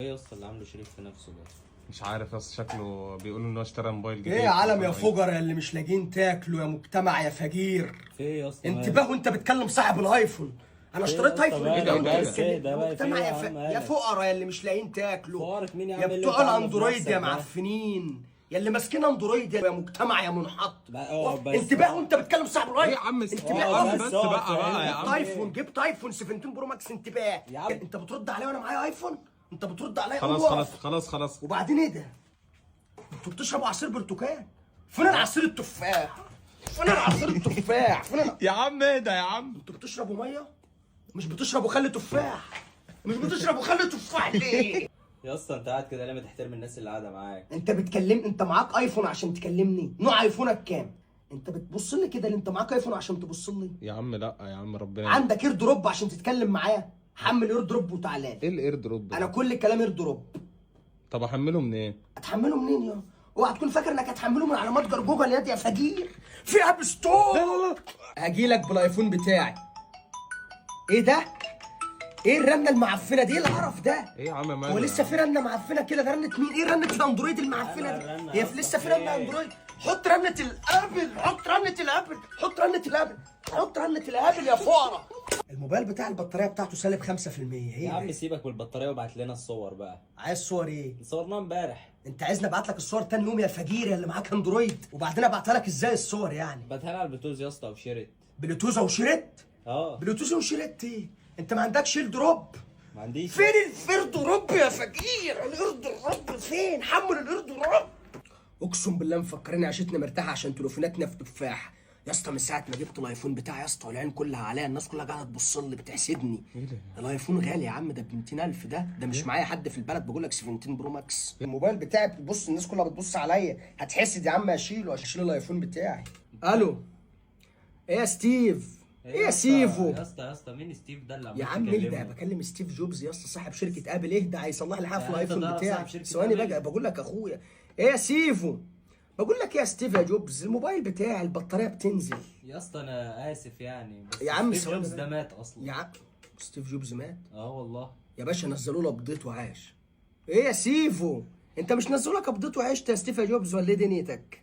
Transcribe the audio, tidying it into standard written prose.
ايه يا اسطى اللي عامله شريك في نفسه ده؟ مش عارف يا اسطى، شكله بيقولوا ان هو اشترى موبايل جديد. ايه يا عالم يا فجر يا اللي مش لاقيين تاكلوا يا مجتمع يا فجير. في ايه يا اسطى؟ انتباه وانت بتكلم صاحب الايفون. انا اشتريت ايفون. ايه انت ده بتتكلم ده بقى مجتمع يا يا عم يا فقراء يا اللي مش لاقيين تاكلوا. فقرك مين يا عم؟ يا اللي بتوع انت عامله في الاندرويد نفسك يا ده؟ معفنين يا اللي ماسكين اندرويد يا مجتمع يا منحط. بس انتباه وانت بتكلم صاحب الايفون. ايه يا عم انتباه بس بقى يا عم. جبت ايفون 17 برو ماكس. انتباه يا عم. انت بترد عليا وانا معايا ايفون. انت بترد عليا. خلاص. وبعدين ايه ده؟ انتوا بتشربوا عصير برتقال؟ فين العصير التفاح؟ فين العصير التفاح؟ يا عم ايه ده يا عم؟ انتوا بتشربوا ميه؟ مش بتشربوا خل تفاح؟ مش بتشربوا خل تفاح ليه؟ يا اسطى انت قاعد كده ليه؟ ما تحترم الناس اللي قاعده معاك. انت بتكلمني، انت معاك ايفون عشان تكلمني؟ نوع ايفونك كام؟ انت بتبص لي كده اللي انت معاك ايفون عشان تبص لي؟ يا عم لا يا عم ربنا. عندك اير دروب عشان تتكلم معايا؟ حمل اير دروب وتعالى لي. ايه الاير دروب ده؟ انا كل كلامي اير دروب. طب احمله منين؟ هتحمله منين يا؟ اوعى تكون فاكر انك هتحمله من على متجر جوجل يا فجير. في اب ستور. لا. هجيلك بالايفون بتاعي. ايه ده؟ ايه الرنه المعفنه دي؟ ايه القرف ده؟ ايه يا عم مالك؟ هو لسه في رنه معفنه كده؟ ده رنه مين؟ ايه رنه الاندرويد المعفنه دي؟ الرنة هي يا لسه في اسطى رنه ايه؟ اندرويد. حط رنه الابل، حط رنه الابل، حط رنه الابل، حط رنه الابل يا فقراء. الموبايل بتاع البطاريه بتاعته سالب 5%. يا عم سيبك من البطاريه وابعت لنا الصور بقى. عايز صور ايه؟ صورناها امبارح. انت عايزني ابعت لك الصور تاني يوم يا فجير يا اللي معاك اندرويد؟ وبعدين ابعتها لك ازاي الصور يعني؟ بعتها لي على البلوتوث يا اسطى وشرت. بلوتوث وشريت؟ اه بلوتوث وشريت ايه؟ انت ما عندكش اير دروب؟ ما عنديش. فين الاير دروب يا فجير؟ الاير دروب فين؟ حمل الاير دروب. اقسم بالله مفكرين عيشتنا مرتاحه عشان تليفوناتنا في تفاح. يا اسطى من ساعه ما جبت الايفون بتاعي يا اسطى والعين كلها عليا، الناس كلها قاعده تبص لي بتحسدني. ايه ده؟ الايفون غالي يا عم، ده ب 200,000. ده مش معايا حد في البلد بقول لك 17 برو ماكس. الموبايل بتاعي بتبص، الناس كلها بتبص عليا، هتحسد يا عم. اشيل الايفون بتاعي. الو ايه يا ستيف؟ ايه يا سيفو؟ يا اسطى مين ستيف ده اللي عمال يا عم تكلمه؟ اهدى، بكلم ستيف جوبز يا اسطى صاحب شركه ابل. اهدى هيصلح لي حاجه في يعني الايفون انت ده بتاعي. صاحب شركة ثواني أبل؟ بقى بقول لك اخويا. ايه يا سيفو؟ بقول لك يا ستيف يا جوبز، الموبايل بتاعي البطاريه بتنزل. يا اسطى انا اسف يعني بس يا عم ستيف ثواني جوبز بقى. ده مات اصلا. يا عم ستيف جوبز مات؟ اه والله. يا باشا نزلوا له ابديت وعاش. ايه يا سيفو؟ انت مش نزلوا لك ابديت وعشت يا ستيف يا جوبز ولا ايه دنيتك؟